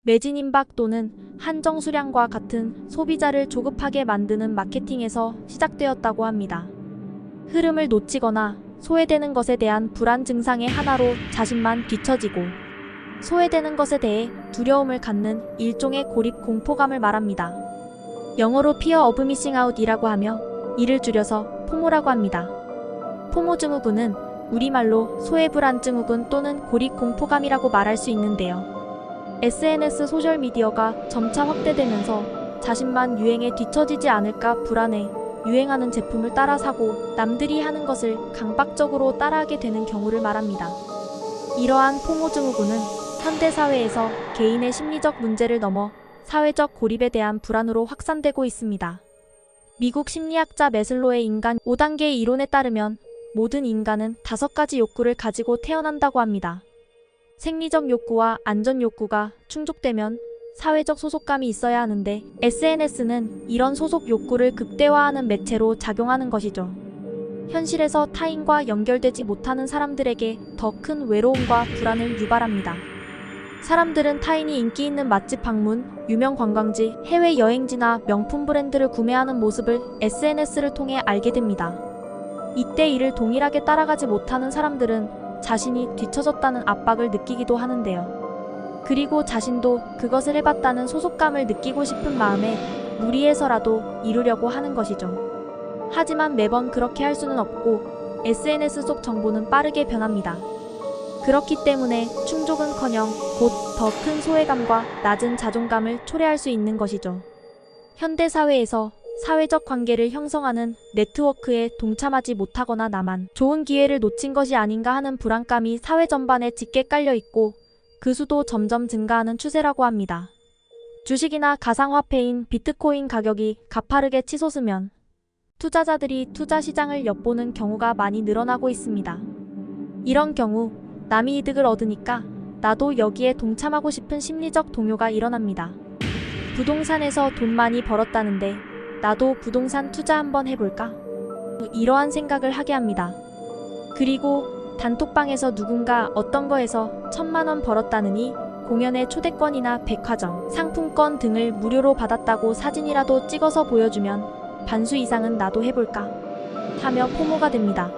매진 임박 또는 한정 수량과 같은 소비자를 조급하게 만드는 마케팅에서 시작되었다고 합니다. 흐름을 놓치거나 소외되는 것에 대한 불안 증상의 하나로 자신만 뒤처지고 소외되는 것에 대해 두려움을 갖는 일종의 고립 공포감을 말합니다. 영어로 Fear of Missing Out이라고 하며 이를 줄여서 포모라고 합니다. 포모 증후군은 우리말로 소외불안 증후군 또는 고립 공포감이라고 말할 수 있는데요. SNS 소셜미디어가 점차 확대되면서 자신만 유행에 뒤처지지 않을까 불안해 유행하는 제품을 따라 사고 남들이 하는 것을 강박적으로 따라하게 되는 경우를 말합니다. 이러한 포모 증후군은 현대사회에서 개인의 심리적 문제를 넘어 사회적 고립에 대한 불안으로 확산되고 있습니다. 미국 심리학자 매슬로의 인간 5단계 이론에 따르면 모든 인간은 5가지 욕구를 가지고 태어난다고 합니다. 생리적 욕구와 안전 욕구가 충족되면 사회적 소속감이 있어야 하는데 SNS는 이런 소속 욕구를 극대화하는 매체로 작용하는 것이죠. 현실에서 타인과 연결되지 못하는 사람들에게 더 큰 외로움과 불안을 유발합니다. 사람들은 타인이 인기 있는 맛집 방문, 유명 관광지, 해외 여행지나 명품 브랜드를 구매하는 모습을 SNS를 통해 알게 됩니다. 이때 이를 동일하게 따라가지 못하는 사람들은 자신이 뒤처졌다는 압박을 느끼기도 하는데요. 그리고 자신도 그것을 해봤다는 소속감을 느끼고 싶은 마음에 무리해서라도 이루려고 하는 것이죠. 하지만 매번 그렇게 할 수는 없고 SNS 속 정보는 빠르게 변합니다. 그렇기 때문에 충족은커녕 곧 더 큰 소외감과 낮은 자존감을 초래할 수 있는 것이죠. 현대사회에서 사회적 관계를 형성하는 네트워크에 동참하지 못하거나 나만 좋은 기회를 놓친 것이 아닌가 하는 불안감이 사회 전반에 짙게 깔려 있고 그 수도 점점 증가하는 추세라고 합니다. 주식이나 가상화폐인 비트코인 가격이 가파르게 치솟으면 투자자들이 투자 시장을 엿보는 경우가 많이 늘어나고 있습니다. 이런 경우 남이 이득을 얻으니까 나도 여기에 동참하고 싶은 심리적 동요가 일어납니다. 부동산에서 돈 많이 벌었다는데 나도 부동산 투자 한번 해볼까? 이러한 생각을 하게 합니다. 그리고 단톡방에서 누군가 어떤 거에서 1000만 원 벌었다느니 공연의 초대권이나 백화점, 상품권 등을 무료로 받았다고 사진이라도 찍어서 보여주면 반수 이상은 나도 해볼까? 하며 포모가 됩니다.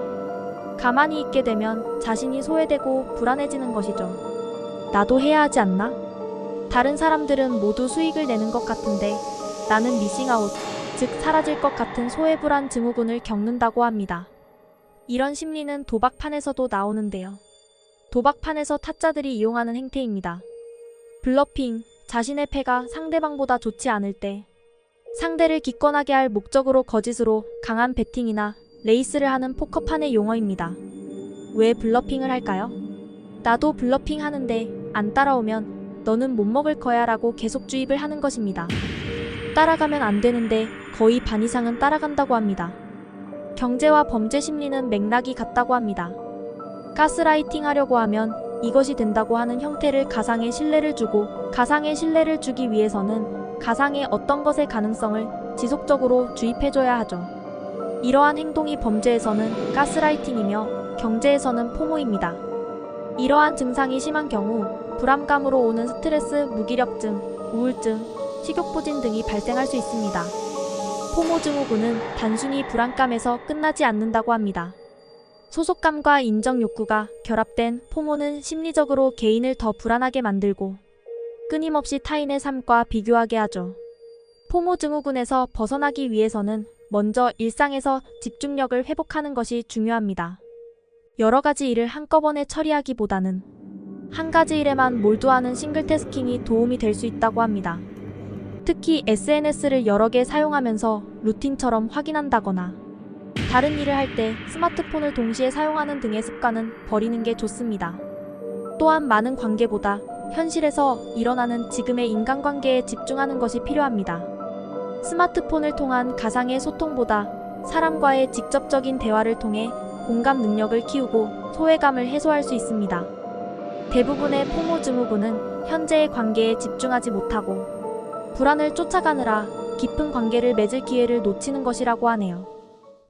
가만히 있게 되면 자신이 소외되고 불안해지는 것이죠. 나도 해야 하지 않나? 다른 사람들은 모두 수익을 내는 것 같은데 나는 미싱아웃, 즉 사라질 것 같은 소외불안 증후군을 겪는다고 합니다. 이런 심리는 도박판에서도 나오는데요. 도박판에서 타짜들이 이용하는 행태입니다. 블러핑, 자신의 패가 상대방보다 좋지 않을 때 상대를 기권하게 할 목적으로 거짓으로 강한 베팅이나 레이스를 하는 포커판의 용어입니다. 왜 블러핑을 할까요? 나도 블러핑 하는데 안 따라오면 너는 못 먹을 거야 라고 계속 주입을 하는 것입니다. 따라가면 안 되는데 거의 반 이상은 따라간다고 합니다. 경제와 범죄 심리는 맥락이 같다고 합니다. 가스라이팅 하려고 하면 이것이 된다고 하는 형태를 가상의 신뢰를 주고 가상의 신뢰를 주기 위해서는 가상의 어떤 것의 가능성을 지속적으로 주입해줘야 하죠. 이러한 행동이 범죄에서는 가스라이팅이며 경제에서는 포모입니다. 이러한 증상이 심한 경우 불안감으로 오는 스트레스, 무기력증, 우울증, 식욕부진 등이 발생할 수 있습니다. 포모 증후군은 단순히 불안감에서 끝나지 않는다고 합니다. 소속감과 인정 욕구가 결합된 포모는 심리적으로 개인을 더 불안하게 만들고 끊임없이 타인의 삶과 비교하게 하죠. 포모 증후군에서 벗어나기 위해서는 먼저 일상에서 집중력을 회복하는 것이 중요합니다. 여러 가지 일을 한꺼번에 처리하기보다는 한 가지 일에만 몰두하는 싱글태스킹이 도움이 될 수 있다고 합니다. 특히 SNS를 여러 개 사용하면서 루틴처럼 확인한다거나 다른 일을 할 때 스마트폰을 동시에 사용하는 등의 습관은 버리는 게 좋습니다. 또한 많은 관계보다 현실에서 일어나는 지금의 인간관계에 집중하는 것이 필요합니다. 스마트폰을 통한 가상의 소통보다 사람과의 직접적인 대화를 통해 공감 능력을 키우고 소외감을 해소할 수 있습니다. 대부분의 포모 증후군은 현재의 관계에 집중하지 못하고 불안을 쫓아가느라 깊은 관계를 맺을 기회를 놓치는 것이라고 하네요.